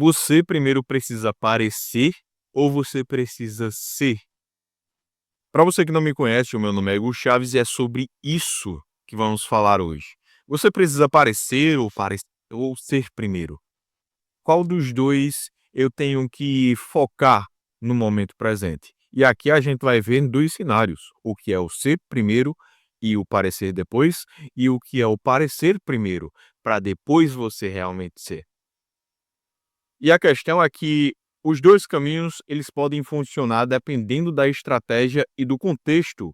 Você primeiro precisa parecer ou você precisa ser? Para você que não me conhece, o meu nome é Hugo Chaves e é sobre isso que vamos falar hoje. Você precisa parecer ou ser primeiro? Qual dos 2 eu tenho que focar no momento presente? E aqui a gente vai ver 2 cenários, o que é o ser primeiro e o parecer depois, e o que é o parecer primeiro, para depois você realmente ser. E a questão é que os 2 caminhos, eles podem funcionar dependendo da estratégia e do contexto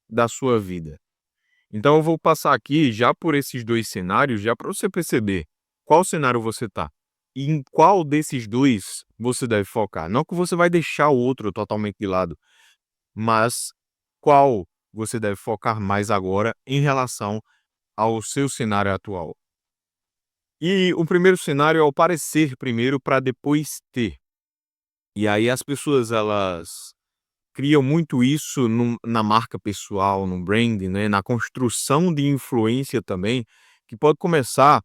da sua vida. Então eu vou passar aqui já por esses 2 cenários, já para você perceber qual cenário você está e em qual desses 2 você deve focar. Não que você vai deixar o outro totalmente de lado, mas qual você deve focar mais agora em relação ao seu cenário atual. E o primeiro cenário é o parecer primeiro para depois ter. E aí as pessoas elas criam muito isso na marca pessoal, no branding, né, na construção de influência também, que pode começar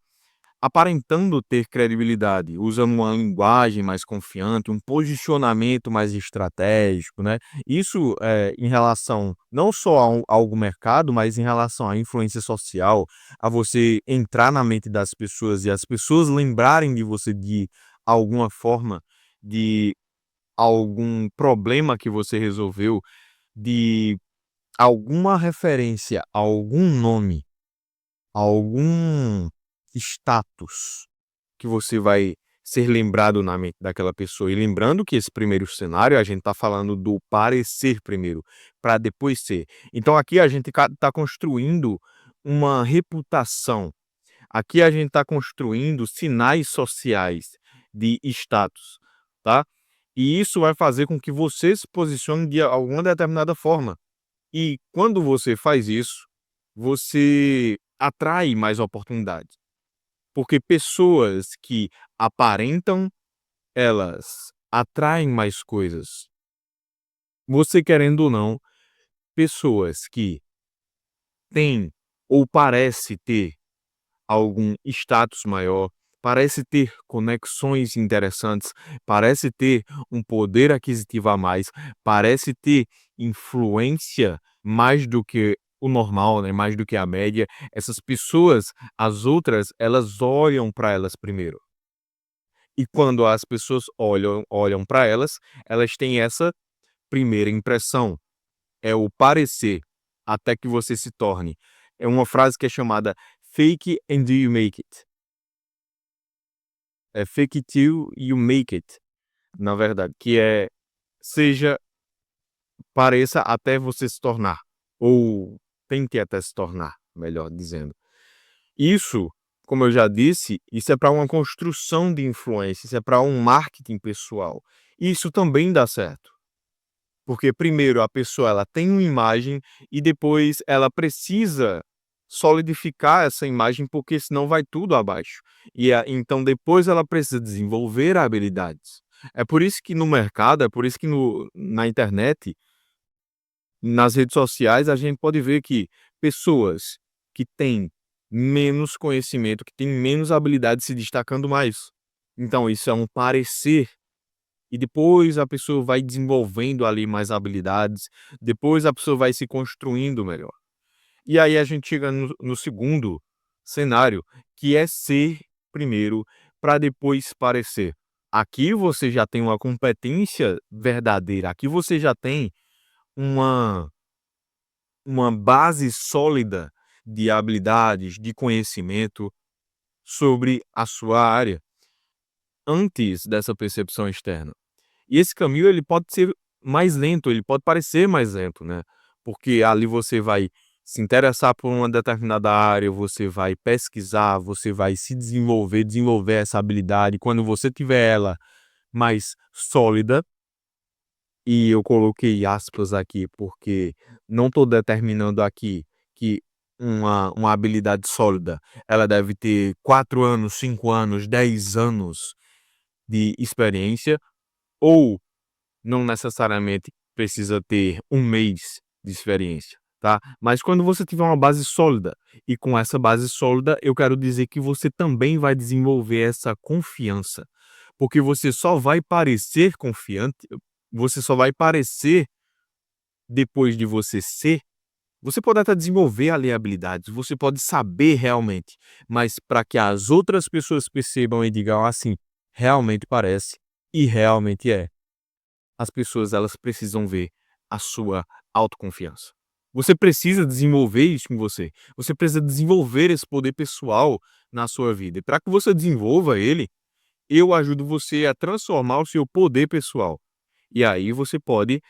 aparentando ter credibilidade, usando uma linguagem mais confiante, um posicionamento mais estratégico, né. Isso, em relação não só ao mercado, mas em relação à influência social, a você entrar na mente das pessoas e as pessoas lembrarem de você de alguma forma, de algum problema que você resolveu, de alguma referência a algum nome, a algum status que você vai ser lembrado na mente daquela pessoa. E lembrando que esse primeiro cenário, a gente está falando do parecer primeiro, para depois ser. Então aqui a gente está construindo uma reputação. Aqui a gente está construindo sinais sociais de status, tá? E isso vai fazer com que você se posicione de alguma determinada forma. E quando você faz isso, você atrai mais oportunidades, porque pessoas que aparentam, elas atraem mais coisas. Você querendo ou não, pessoas que têm ou parece ter algum status maior, parece ter conexões interessantes, parece ter um poder aquisitivo a mais, parece ter influência mais do que o normal, né, mais do que a média. Essas pessoas, as outras, elas olham para elas primeiro. E quando as pessoas olham para elas, elas têm essa primeira impressão, é o parecer, até que você se torne. É uma frase que é chamada "fake until you make it". É fake it till you make it, na verdade, que é seja pareça até você se tornar, ou tente até se tornar, melhor dizendo. Isso, como eu já disse, isso é para uma construção de influência, isso é para um marketing pessoal. Isso também dá certo, porque primeiro a pessoa ela tem uma imagem e depois ela precisa solidificar essa imagem, porque senão vai tudo abaixo. Então depois ela precisa desenvolver habilidades. É por isso que no mercado, é por isso que na internet, nas redes sociais, a gente pode ver que pessoas que têm menos conhecimento, que têm menos habilidade se destacando mais. Então isso é um parecer e depois a pessoa vai desenvolvendo ali mais habilidades, depois a pessoa vai se construindo melhor. E aí a gente chega no segundo cenário, que é ser primeiro para depois parecer. Aqui você já tem uma competência verdadeira, aqui você já tem uma uma base sólida de habilidades, de conhecimento sobre a sua área, antes dessa percepção externa. E esse caminho ele pode ser mais lento, ele pode parecer mais lento, né, porque ali você vai se interessar por uma determinada área, você vai pesquisar, você vai se desenvolver, desenvolver essa habilidade. Quando você tiver ela mais sólida, e eu coloquei aspas aqui, porque não estou determinando aqui que uma habilidade sólida, ela deve ter 4 anos, 5 anos, 10 anos de experiência, ou não necessariamente precisa ter 1 mês de experiência. tá? Mas quando você tiver uma base sólida, e com essa base sólida, eu quero dizer que você também vai desenvolver essa confiança, porque você só vai parecer confiante, você só vai parecer depois de você ser. Você pode até desenvolver ali habilidades, você pode saber realmente, mas para que as outras pessoas percebam e digam assim, realmente parece e realmente é. As pessoas elas precisam ver a sua autoconfiança. Você precisa desenvolver isso em você. Você precisa desenvolver esse poder pessoal na sua vida. E para que você desenvolva ele, eu ajudo você a transformar o seu poder pessoal. E aí você pode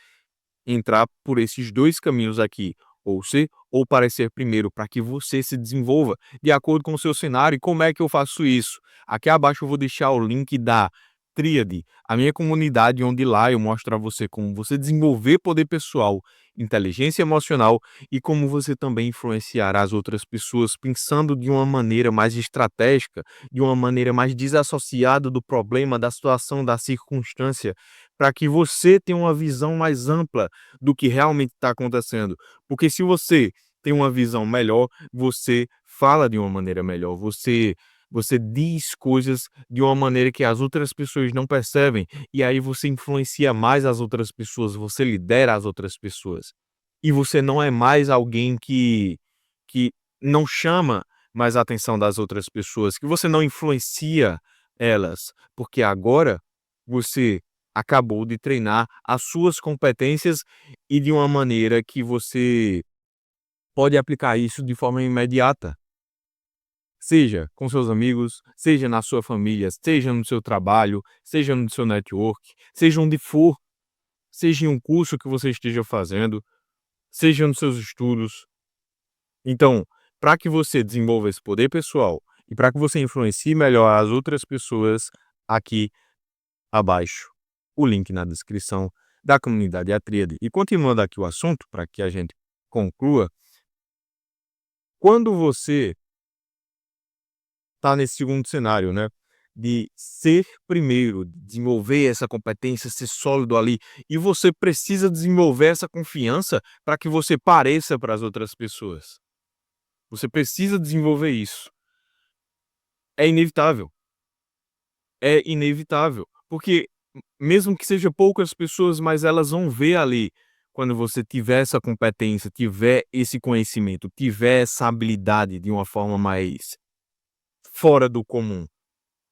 entrar por esses 2 caminhos aqui, ou ser ou parecer primeiro, para que você se desenvolva de acordo com o seu cenário. E como é que eu faço isso? Aqui abaixo eu vou deixar o link da Tríade, a minha comunidade, onde lá eu mostro a você como você desenvolver poder pessoal, inteligência emocional e como você também influenciar as outras pessoas pensando de uma maneira mais estratégica, de uma maneira mais desassociada do problema, da situação, da circunstância, para que você tenha uma visão mais ampla do que realmente está acontecendo. Porque se você tem uma visão melhor, você fala de uma maneira melhor, você diz coisas de uma maneira que as outras pessoas não percebem, e aí você influencia mais as outras pessoas, você lidera as outras pessoas. E você não é mais alguém que não chama mais a atenção das outras pessoas, que você não influencia elas, porque agora você acabou de treinar as suas competências e de uma maneira que você pode aplicar isso de forma imediata. Seja com seus amigos, seja na sua família, seja no seu trabalho, seja no seu network, seja onde for, seja em um curso que você esteja fazendo, seja nos seus estudos. Então, para que você desenvolva esse poder pessoal e para que você influencie melhor as outras pessoas, aqui abaixo o link na descrição da comunidade A Tríade. E continuando aqui o assunto, para que a gente conclua, quando você está nesse segundo cenário, né, de ser primeiro, desenvolver essa competência, ser sólido ali, e você precisa desenvolver essa confiança para que você pareça para as outras pessoas. Você precisa desenvolver isso. É inevitável. É inevitável, porque mesmo que seja poucas pessoas, mas elas vão ver ali, quando você tiver essa competência, tiver esse conhecimento, tiver essa habilidade de uma forma mais fora do comum.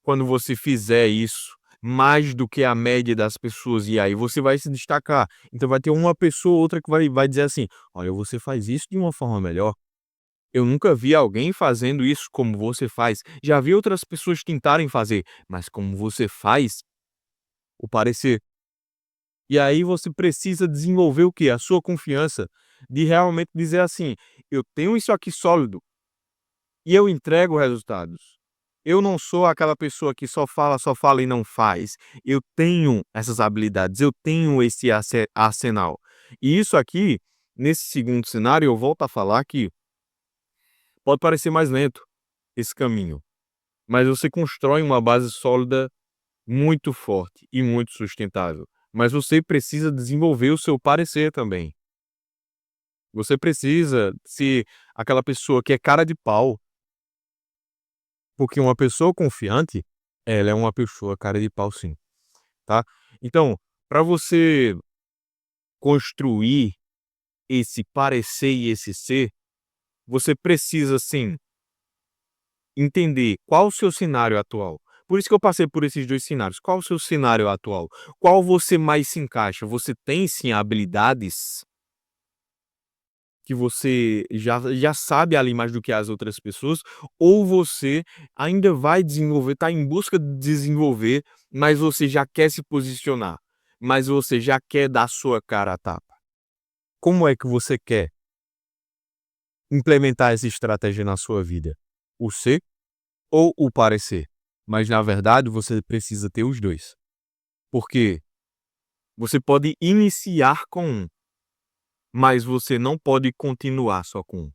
Quando você fizer isso, mais do que a média das pessoas, e aí você vai se destacar. Então vai ter uma pessoa ou outra que vai dizer assim: "Olha, você faz isso de uma forma melhor. Eu nunca vi alguém fazendo isso como você faz. Já vi outras pessoas tentarem fazer, mas como você faz, o parecer". E aí você precisa desenvolver o quê? A sua confiança de realmente dizer assim: "Eu tenho isso aqui sólido e eu entrego resultados. Eu não sou aquela pessoa que só fala e não faz. Eu tenho essas habilidades, eu tenho esse arsenal". E isso aqui, nesse segundo cenário, eu volto a falar que pode parecer mais lento esse caminho, mas você constrói uma base sólida muito forte e muito sustentável. Mas você precisa desenvolver o seu parecer também. Você precisa ser aquela pessoa que é cara de pau, porque uma pessoa confiante, ela é uma pessoa cara de pau sim, tá? Então, para você construir esse parecer e esse ser, você precisa sim entender qual o seu cenário atual. Por isso que eu passei por esses 2 cenários. Qual o seu cenário atual? Qual você mais se encaixa? Você tem sim habilidades que você já sabe ali mais do que as outras pessoas, ou você ainda vai desenvolver, está em busca de desenvolver, mas você já quer se posicionar, mas você já quer dar sua cara a tapa. Como é que você quer implementar essa estratégia na sua vida? O ser ou o parecer? Mas na verdade você precisa ter os 2, porque você pode iniciar com um, mas você não pode continuar só com um.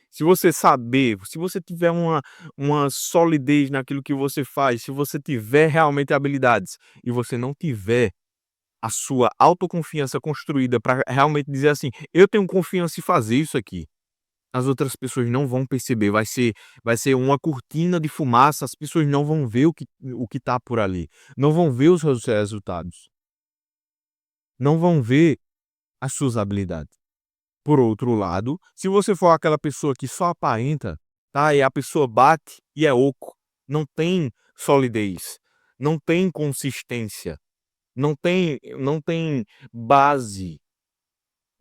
Se você saber, se você tiver uma solidez naquilo que você faz, se você tiver realmente habilidades e você não tiver a sua autoconfiança construída para realmente dizer assim: "Eu tenho confiança em fazer isso aqui", as outras pessoas não vão perceber, vai ser uma cortina de fumaça, as pessoas não vão ver o que tá por ali, não vão ver os seus resultados, não vão ver as suas habilidades. Por outro lado, se você for aquela pessoa que só aparenta, tá, e a pessoa bate e é oco, não tem solidez, não tem consistência, não tem base.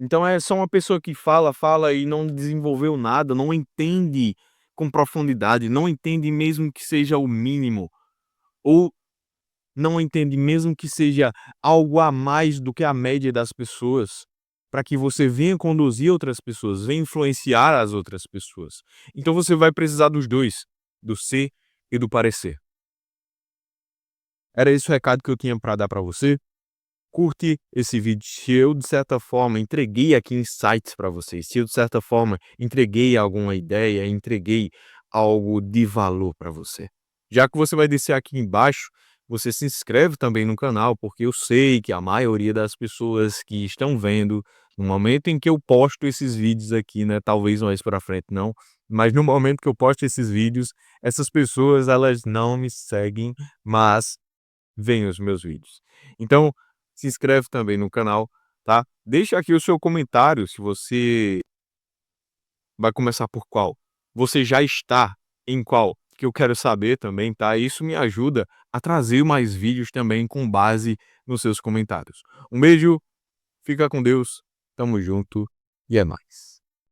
Então é só uma pessoa que fala, fala e não desenvolveu nada, não entende com profundidade, não entende mesmo que seja o mínimo, ou não entende mesmo que seja algo a mais do que a média das pessoas, para que você venha conduzir outras pessoas, venha influenciar as outras pessoas. Então você vai precisar dos 2, do ser e do parecer. Era esse o recado que eu tinha para dar para você. Curte esse vídeo. Se eu, de certa forma, entreguei aqui insights para vocês, se eu, de certa forma, entreguei alguma ideia, entreguei algo de valor para você. Já que você vai descer aqui embaixo, você se inscreve também no canal, porque eu sei que a maioria das pessoas que estão vendo, no momento em que eu posto esses vídeos aqui, né, talvez mais para frente não, mas no momento que eu posto esses vídeos, essas pessoas, elas não me seguem, mas veem os meus vídeos. Então, se inscreve também no canal, tá? Deixa aqui o seu comentário se você vai começar por qual. Você já está em qual? Que eu quero saber também, tá? Isso me ajuda a trazer mais vídeos também com base nos seus comentários. Um beijo, fica com Deus, tamo junto e é nóis.